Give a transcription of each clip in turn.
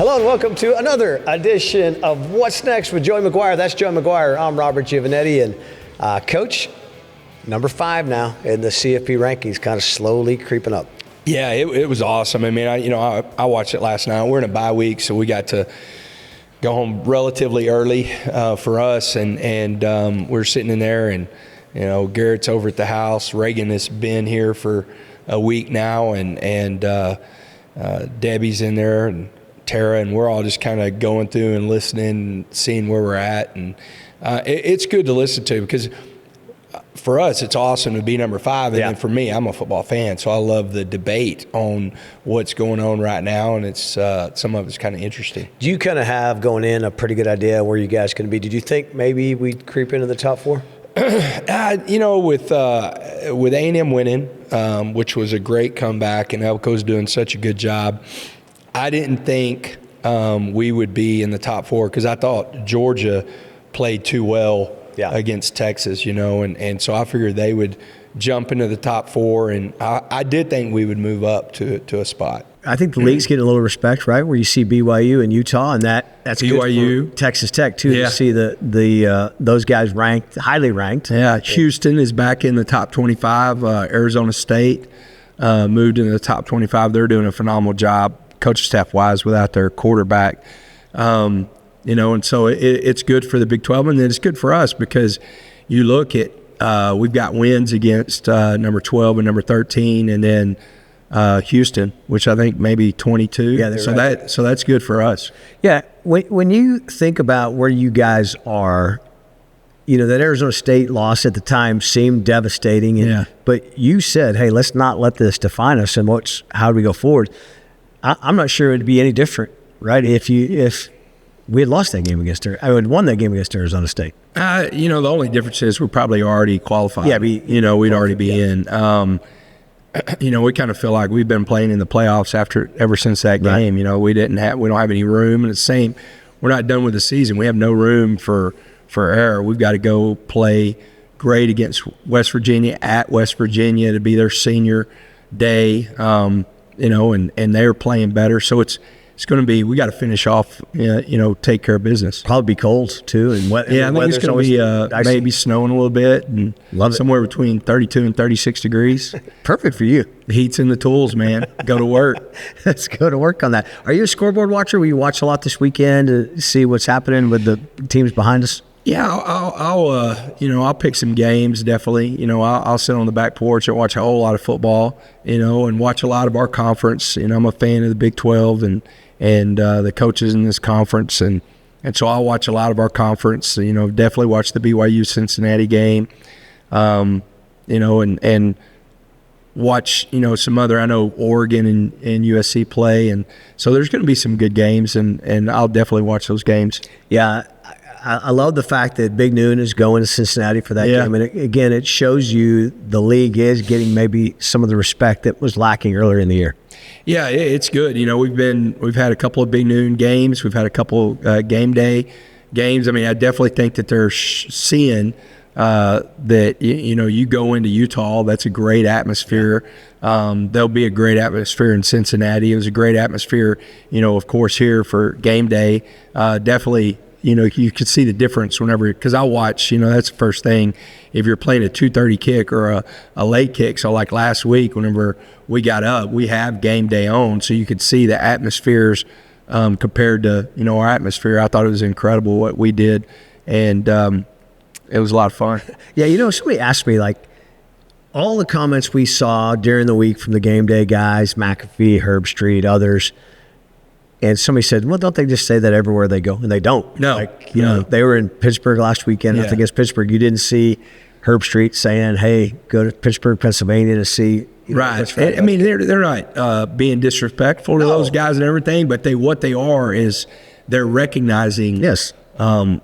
Hello and welcome to another edition of What's Next with Joey McGuire. That's Joey McGuire. I'm Robert Giovanetti, and Coach, number 5 now in the CFP rankings, kind of slowly creeping up. Yeah, it was awesome. I mean, I watched it last night. We're in a bye week, so we got to go home relatively early for us, and we're sitting in there, and Garrett's over at the house. Reagan has been here for a week now, and Debbie's in there, and Tara, and we're all just kind of going through and listening and seeing where we're at, and it's good to listen to because for us it's awesome to be number 5, and then for me, I'm a football fan, so I love the debate on what's going on right now, and it's some of it's kind of interesting. Do you kind of have going in a pretty good idea where you guys going to be? Did you think maybe we'd creep into the top 4? With A&M winning, which was a great comeback, and Elko's doing such a good job, I didn't think we would be in the top 4 because I thought Georgia played too well against Texas, and so I figured they would jump into the top 4, and I did think we would move up to a spot. I think the league's getting a little respect, right? Where you see BYU and Utah, and that's BYU, good for Texas Tech too. To see those guys ranked, highly ranked. Yeah, Houston is back in the top 25. Arizona State moved into the top 25. They're doing a phenomenal job, coaching staff wise, without their quarterback. And so it's good for the Big 12, and then it's good for us because you look at we've got wins against number 12 and number 13, and then Houston, which I think maybe 22. Yeah, so right. So that's good for us. Yeah, when you think about where you guys are, that Arizona State loss at the time seemed devastating. But you said, hey, let's not let this define us, and how do we go forward? I'm not sure it'd be any different, right? If we had lost that game I would won that game against Arizona State. The only difference is we're probably already qualified. Yeah, we'd already be in. We kind of feel like we've been playing in the playoffs ever since that game. Right. We don't have any room, and it's the same. We're not done with the season. We have no room for error. We've got to go play great against West Virginia at West Virginia to be their senior day. And they're playing better, so it's going to be. We got to finish off. Take care of business. Probably be cold too, and wet. Yeah, I think it's going to be maybe snowing a little bit, and somewhere between 32 and 36 degrees. Perfect for you. The heat's in the tools, man. Go to work. Let's go to work on that. Are you a scoreboard watcher? Will you watch a lot this weekend to see what's happening with the teams behind us? Yeah, I'll pick some games, definitely. I'll sit on the back porch and watch a whole lot of football, and watch a lot of our conference. I'm a fan of the Big 12 and the coaches in this conference, and so I'll watch a lot of our conference. Definitely watch the BYU Cincinnati game, and watch some other. I know Oregon and USC play, and so there's going to be some good games, and I'll definitely watch those games. Yeah. I love the fact that Big Noon is going to Cincinnati for that game. And again, it shows you the league is getting maybe some of the respect that was lacking earlier in the year. Yeah, it's good. We've had a couple of Big Noon games. We've had a couple game day games. I mean, I definitely think that they're seeing that you go into Utah. That's a great atmosphere. There'll be a great atmosphere in Cincinnati. It was a great atmosphere, of course, here for game day. Definitely. You could see the difference whenever, because I watch, that's the first thing. If you're playing a 2:30 kick or a late kick, so like last week, whenever we got up, we have game day on, so you could see the atmospheres compared to, our atmosphere. I thought it was incredible what we did, and it was a lot of fun. Yeah, somebody asked me, like, all the comments we saw during the week from the game day guys, McAfee, Herb Street, others, and somebody said, well, don't they just say that everywhere they go? And they don't. No. They were in Pittsburgh last weekend. I think against Pittsburgh. You didn't see Herb Street saying, hey, go to Pittsburgh, Pennsylvania to see. Right. I mean, they're not being disrespectful to those guys and everything, but what they are is they're recognizing the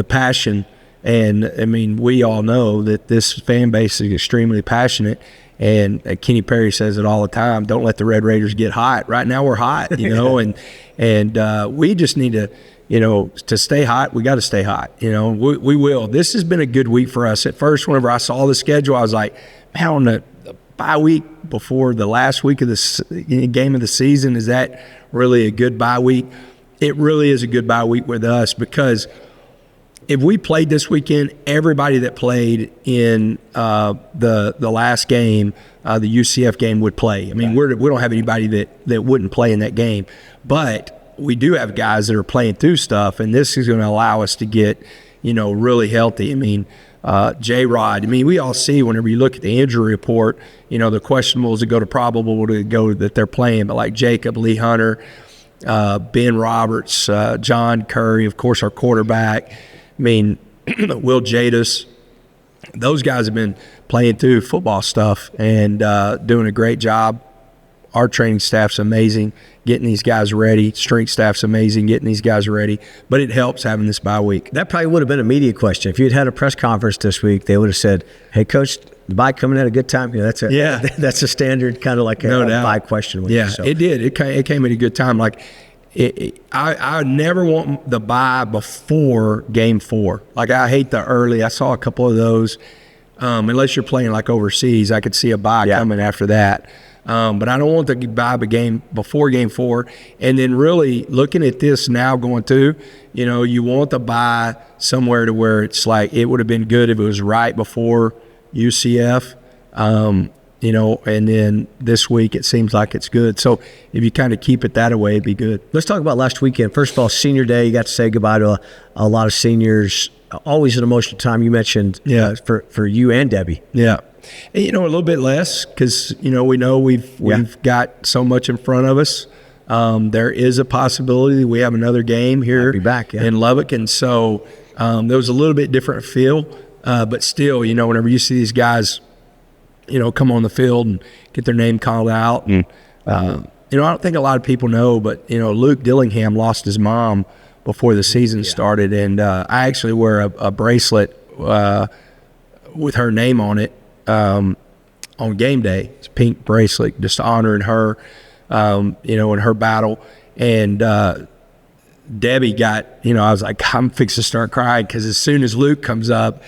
passion. And, I mean, we all know that this fan base is extremely passionate. And Kenny Perry says it all the time, don't let the Red Raiders get hot. Right now we're hot, and we just need to stay hot. We got to stay hot. We will. This has been a good week for us. At first, whenever I saw the schedule, I was like, man, on the bye week before the last week of the game of the season, is that really a good bye week? It really is a good bye week with us, because if we played this weekend, everybody that played in the last game, the UCF game, would play. I mean, we don't have anybody that wouldn't play in that game, but we do have guys that are playing through stuff, and this is going to allow us to get, really healthy. I mean, J-Rod, I mean, we all see whenever you look at the injury report, the questionables that go to probable to go that they're playing, but like Jacob, Lee Hunter, Ben Roberts, John Curry, of course, our quarterback. I mean, Will Jadis, those guys have been playing through football stuff and doing a great job. Our training staff's amazing, getting these guys ready. Strength staff's amazing, getting these guys ready. But it helps having this bye week. That probably would have been a media question. If you'd had a press conference this week, they would have said, "Hey, Coach, the bye coming at a good time." That's a standard kind of like a bye question. It did. It came at a good time. Like, I never want the bye before game 4. Like, I hate the early. I saw a couple of those. Unless you're playing like overseas, I could see a bye coming after that. But I don't want the bye game before game 4. And then really looking at this now going through, you want the bye somewhere to where it's like it would have been good if it was right before UCF. And then this week it seems like it's good. So if you kind of keep it that way, it'd be good. Let's talk about last weekend. First of all, senior day, you got to say goodbye to a lot of seniors. Always an emotional time. You mentioned for you and Debbie. Yeah. And, a little bit less because, we know we've got so much in front of us. There is a possibility we have another game here in Lubbock. And so there was a little bit different feel. But still, whenever you see these guys come on the field and get their name called out. And, I don't think a lot of people know, but, Luke Dillingham lost his mom before the season started. And I actually wear a bracelet with her name on it on game day. It's a pink bracelet, just honoring her, in her battle. And Debbie got, I was like, I'm fixing to start crying because as soon as Luke comes up,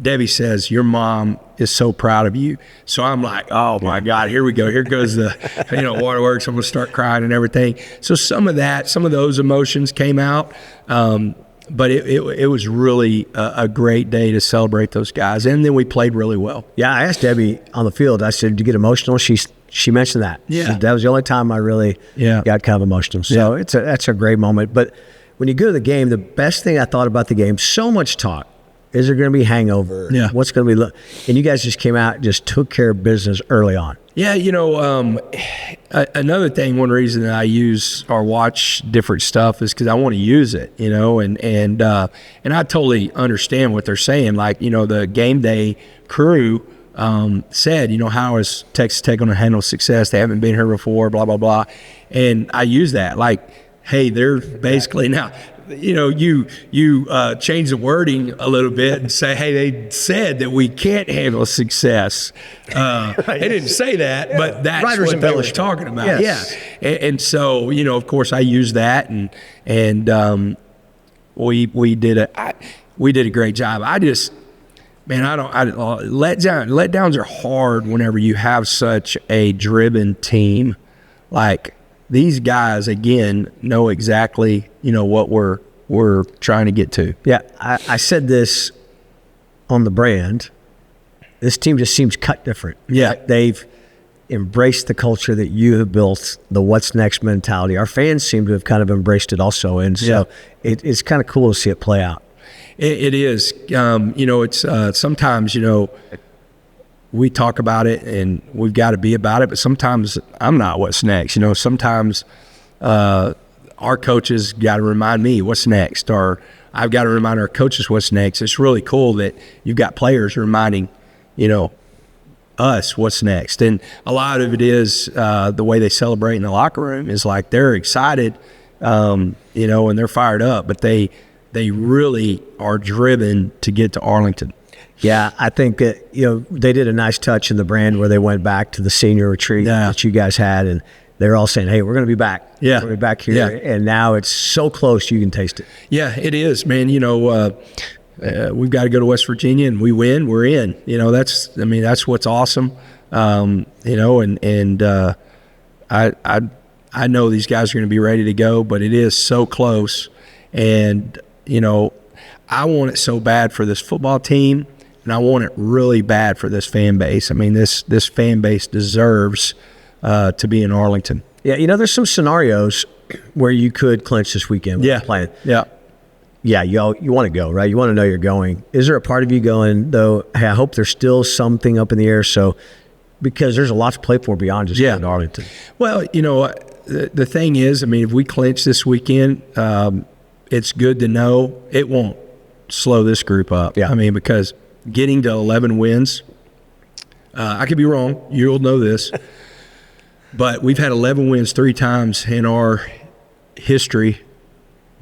Debbie says, "Your mom is so proud of you." So I'm like, oh my God, here we go. Here goes the, waterworks. I'm going to start crying and everything. So some of those emotions came out. But it was really a great day to celebrate those guys. And then we played really well. Yeah, I asked Debbie on the field, I said, "Did you get emotional?" She mentioned that. Yeah. That was the only time I really got kind of emotional. So that's a great moment. But when you go to the game, the best thing I thought about the game, so much talk. Is there going to be hangover? Yeah. What's going to be? And you guys just came out and just took care of business early on. Yeah, another thing, one reason that I use or watch different stuff is because I want to use it, and I totally understand what they're saying. Like, the game day crew said, how is Texas Tech going to handle success? They haven't been here before, blah, blah, blah. And I use that. Like, hey, they're basically now – you change the wording a little bit and say, hey, they said that we can't handle success. They didn't say that, but that's Writers what they were talking about. Yes. Yeah. And so, of course I use that and we did a great job. Letdowns are hard whenever you have such a driven team. Like, these guys, again, know exactly, what we're trying to get to. Yeah, I said this on the brand. This team just seems cut different. Yeah. They've embraced the culture that you have built, the what's next mentality. Our fans seem to have kind of embraced it also. And so it's kind of cool to see it play out. It is. It's sometimes, we talk about it and we've got to be about it, but sometimes I'm not what's next. Sometimes our coaches got to remind me what's next, or I've got to remind our coaches what's next. It's really cool that you've got players reminding, us what's next. And a lot of it is the way they celebrate in the locker room is like they're excited, and they're fired up, but they really are driven to get to Arlington. Yeah, I think that, they did a nice touch in the brand where they went back to the senior retreat that you guys had, and they're all saying, hey, we're going to be back. Yeah. We're going to be back here. Yeah. And now it's so close you can taste it. Yeah, it is, man. We've got to go to West Virginia and we win, we're in. That's what's awesome. You know, and I know these guys are going to be ready to go, but it is so close. And, you know, I want it so bad for this football team, and I want it really bad for this fan base. I mean, this fan base deserves to be in Arlington. Yeah, you know, there's some scenarios where you could clinch this weekend with playing. Yeah. Yeah, you want to go, right? You want to know you're going. Is there a part of you going, though, hey, I hope there's still something up in the air, so because there's a lot to play for beyond just going to Arlington. Well, you know, the thing is, I mean, if we clinch this weekend, it's good to know it won't slow this group up. Yeah. I mean, because getting to 11 wins, I could be wrong. You'll know this. But we've had 11 wins 3 times in our history,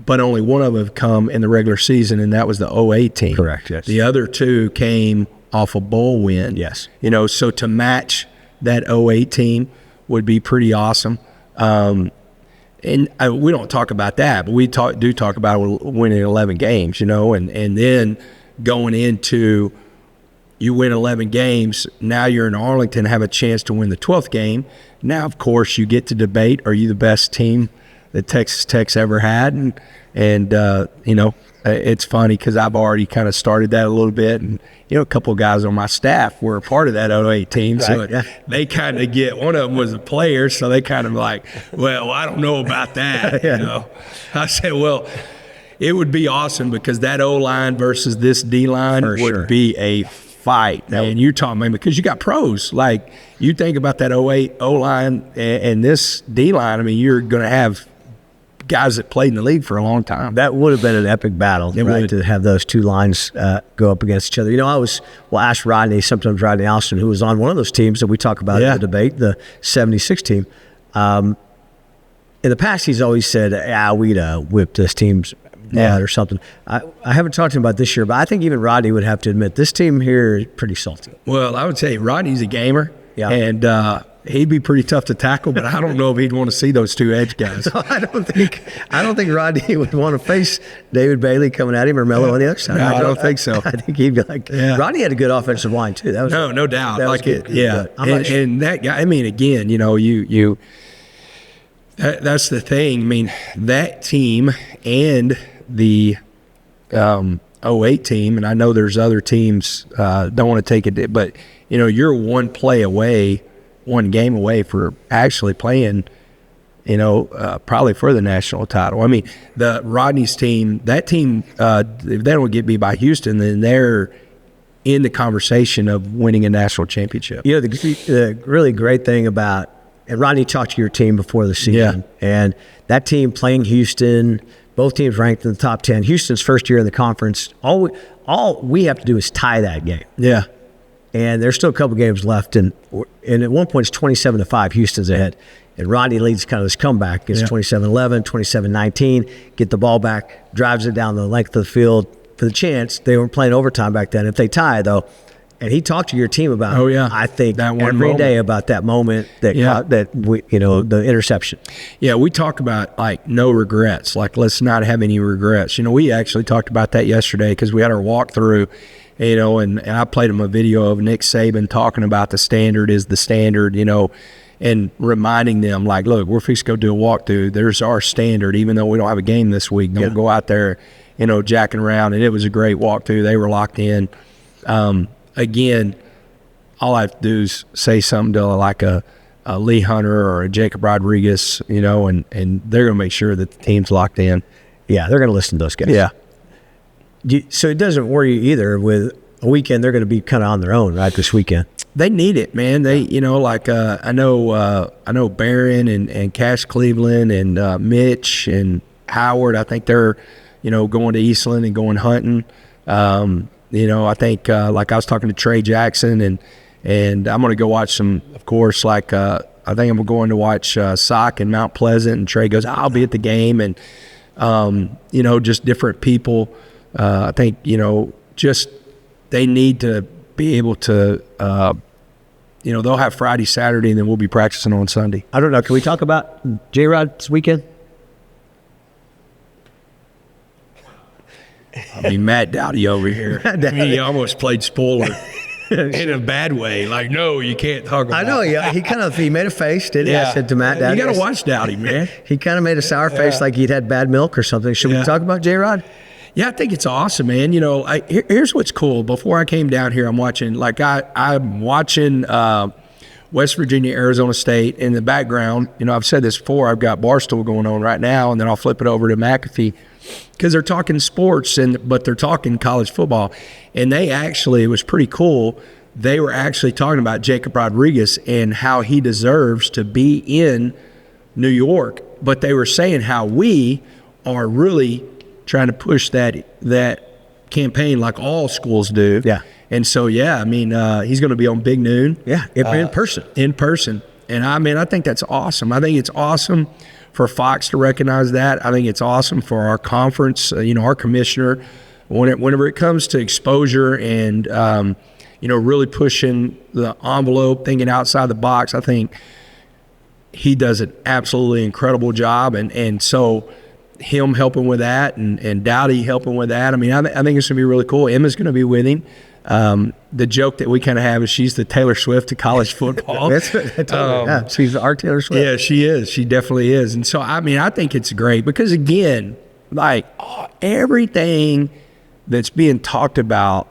but only one of them have come in the regular season, and that was the 08 team. Correct, yes. The other 2 came off a bowl win. Yes. You know, so to match that 08 team would be pretty awesome. And we don't talk about that, but we do talk about winning 11 games, you know, and then going into you win 11 games, now you're in Arlington, have a chance to win the 12th game. Now, of course, you get to debate, are you the best team that Texas Tech's ever had? And you know, it's funny because I've already kind of started that a little bit. And, you know, a couple of guys on my staff were a part of that 08 team. So they kind of get, one of them was a player, so they kind of like, well, I don't know about that, you know. I said, well, it would be awesome because that O-line versus this D-line would be a fight. And you're talking, man, because you got pros. Like, you think about that 08 O-line and this D-line, I mean, you're going to have guys that played in the league for a long time. That would have been an epic battle, right, to have those 2 lines go up against each other. You know, ask Rodney, sometimes Rodney Allison, who was on one of those teams that we talk about in the debate, the 76 team. In the past, he's always said, we'd whip this team's butt or something. I haven't talked to him about this year, but I think even Rodney would have to admit this team here is pretty salty. Well, I would say Rodney's a gamer, and he'd be pretty tough to tackle, but I don't know if he'd want to see those 2 edge guys. I don't think Rodney would want to face David Bailey coming at him or Mello on the other side. No, I don't think so. I think he'd be like, Rodney had a good offensive line too. That was no doubt. That like was it, good. yeah. And that guy. I mean, again, you know, that's the thing. I mean, that team and the 08 team, and I know there's other teams don't want to take it, but you know, you're one game away for actually playing, you know, probably for the national title. I mean, the Rodney's team, that team, if they don't get beat by Houston, then they're in the conversation of winning a national championship. You know, the really great thing about, and Rodney talked to your team before the season, and that team playing Houston, both teams ranked in the top 10. Houston's first year in the conference. All we have to do is tie that game. Yeah. And there's still a couple games left, and at one point it's 27-5. Houston's ahead, and Rodney leads kind of this comeback. It's 27-11, 27-19. Get the ball back, drives it down the length of the field for the chance. They weren't playing overtime back then. If they tie, though, and he talked to your team about, I think that one every moment. Day about that moment that we, you know, the interception. Yeah, we talk about like no regrets. Like, let's not have any regrets. You know, we actually talked about that yesterday because we had our walkthrough. You know, and I played him a video of Nick Saban talking about the standard is the standard, you know, and reminding them, like, look, we're fixing to go do a walkthrough. There's our standard, even though we don't have a game this week. Don't go out there, you know, jacking around. And it was a great walkthrough. They were locked in. Again, all I have to do is say something to like a Lee Hunter or a Jacob Rodriguez, you know, and they're going to make sure that the team's locked in. Yeah, they're going to listen to those guys. Yeah. So it doesn't worry you either with a weekend. They're going to be kind of on their own, right, this weekend. They need it, man. They, you know, like I know Barron and Cash Cleveland and Mitch and Howard. I think they're, you know, going to Eastland and going hunting. You know, I think like I was talking to Trey Jackson and I'm going to go watch some, of course, like I think I'm going to watch Sock in Mount Pleasant, and Trey goes, I'll be at the game, and you know, just different people. I think, you know, just they need to be able to, you know, they'll have Friday, Saturday, and then we'll be practicing on Sunday. I don't know. Can we talk about J-Rod's weekend? I mean, Matt Dowdy over here. He almost played spoiler. in a bad way. Like, no, you can't talk about I know. Yeah, he made a face, didn't he? I said to Matt, you got to watch Dowdy, man. He kind of made a sour face like he'd had bad milk or something. Should we talk about J-Rod? Yeah, I think it's awesome, man. You know, here's what's cool. Before I came down here, I'm watching, West Virginia, Arizona State. In the background, you know, I've said this before, I've got Barstool going on right now, and then I'll flip it over to McAfee because they're talking sports, but they're talking college football. And it was pretty cool. They were actually talking about Jacob Rodriguez and how he deserves to be in New York. But they were saying how we are really trying to push that campaign like all schools do. Yeah. And so, I mean, he's going to be on Big Noon. Yeah, in person. In person. And I mean, I think that's awesome. I think it's awesome for Fox to recognize that. I think it's awesome for our conference, our commissioner, whenever it comes to exposure and, really pushing the envelope, thinking outside the box. I think he does an absolutely incredible job. And so him helping with that and Dowdy helping with that, I mean, I think it's going to be really cool. Emma's going to be with him. The joke that we kind of have is she's the Taylor Swift to college football. That's what I told her. She's our Taylor Swift. Yeah, she is. She definitely is. And so, I mean, I think it's great because, again, everything that's being talked about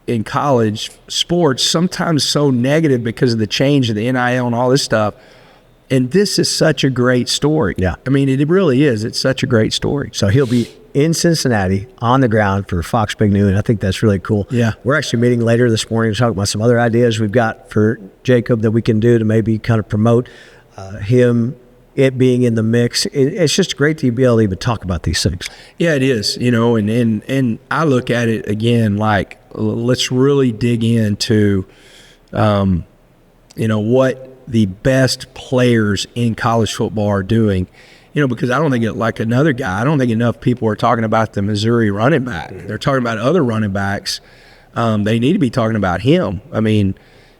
in college sports, sometimes so negative because of the change of the NIL and all this stuff. And this is such a great story. Yeah. I mean, it really is. It's such a great story. So he'll be in Cincinnati on the ground for Fox Big Noon. I think that's really cool. Yeah. We're actually meeting later this morning to talk about some other ideas we've got for Jacob that we can do to maybe kind of promote it being in the mix. It's just great to be able to even talk about these things. Yeah, it is. And I look at it again like, let's really dig into, what the best players in college football are doing. Because I don't think I don't think enough people are talking about the Missouri running back. They're talking about other running backs. They need to be talking about him. I mean,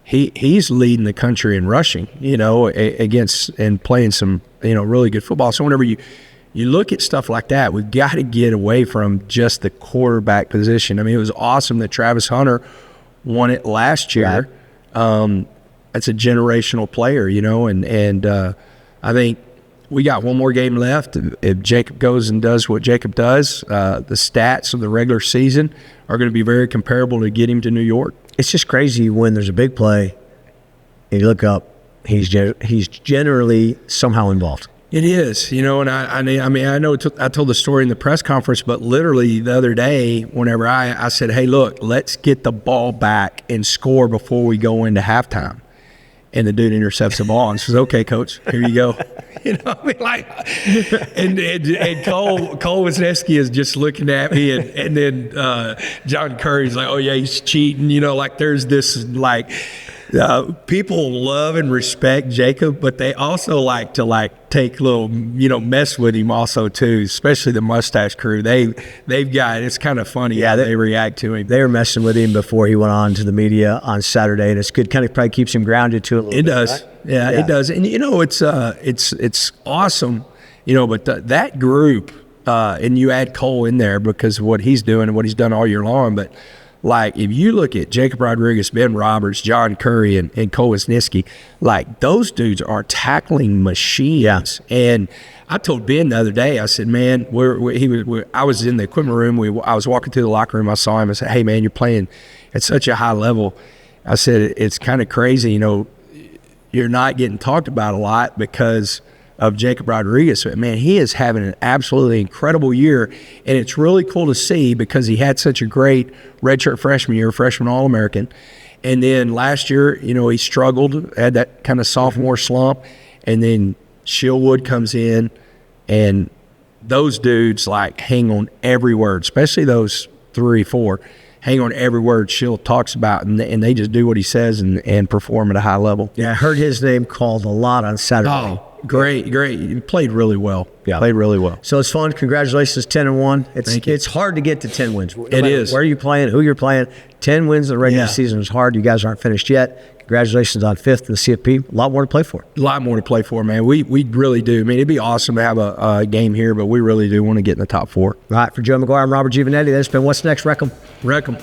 he's leading the country in rushing, against and playing some, really good football. So whenever you look at stuff like that, we've got to get away from just the quarterback position. I mean, it was awesome that Travis Hunter won it last year. Right. That's a generational player, and I think we got one more game left. If Jacob goes and does what Jacob does, the stats of the regular season are going to be very comparable to get him to New York. It's just crazy when there's a big play and you look up, he's generally somehow involved. It is, and I know I told the story in the press conference, but literally the other day, whenever I said, hey, look, let's get the ball back and score before we go into halftime. And the dude intercepts the ball and says, okay, coach, here you go. And Cole Wisniewski is just looking at me, and then John Curry's like, oh, yeah, he's cheating. There's this, people love and respect Jacob, but they also like to take little, mess with him also too, especially the mustache crew. They've got, it's kind of funny how they react to him. They were messing with him before he went on to the media on Saturday, and it's good, kind of probably keeps him grounded too a little bit. It does. Right? Yeah, it does. And it's awesome, but that group, and you add Cole in there because of what he's doing and what he's done all year long, but if you look at Jacob Rodriguez, Ben Roberts, John Curry, and Cole Wisniewski, those dudes are tackling machines. Yeah. And I told Ben the other day, I said, man, I was in the equipment room. I was walking through the locker room. I saw him. I said, hey, man, you're playing at such a high level. I said, it's kind of crazy. You're not getting talked about a lot because of Jacob Rodriguez. But, man, he is having an absolutely incredible year, and it's really cool to see because he had such a great redshirt freshman year, freshman All-American. And then last year, he struggled, had that kind of sophomore slump, and then Shillwood comes in, and those dudes, hang on every word, especially those 3-4, hang on every word Shill talks about, and they just do what he says and perform at a high level. Yeah, I heard his name called a lot on Saturday. Oh, great. He played really well. Yeah. Played really well. So it's fun. Congratulations, 10-1. Thank you. It's hard to get to 10 wins. It is. Where you're playing, who you're playing. 10 wins in the regular season is hard. You guys aren't finished yet. Congratulations on 5th in the CFP. A lot more to play for. A lot more to play for, man. We really do. I mean, it'd be awesome to have a game here, but we really do want to get in the top 4. All right. For Joe McGuire, I'm Robert Giovanetti. That's been What's Next, Wreck 'em. Wreck 'em.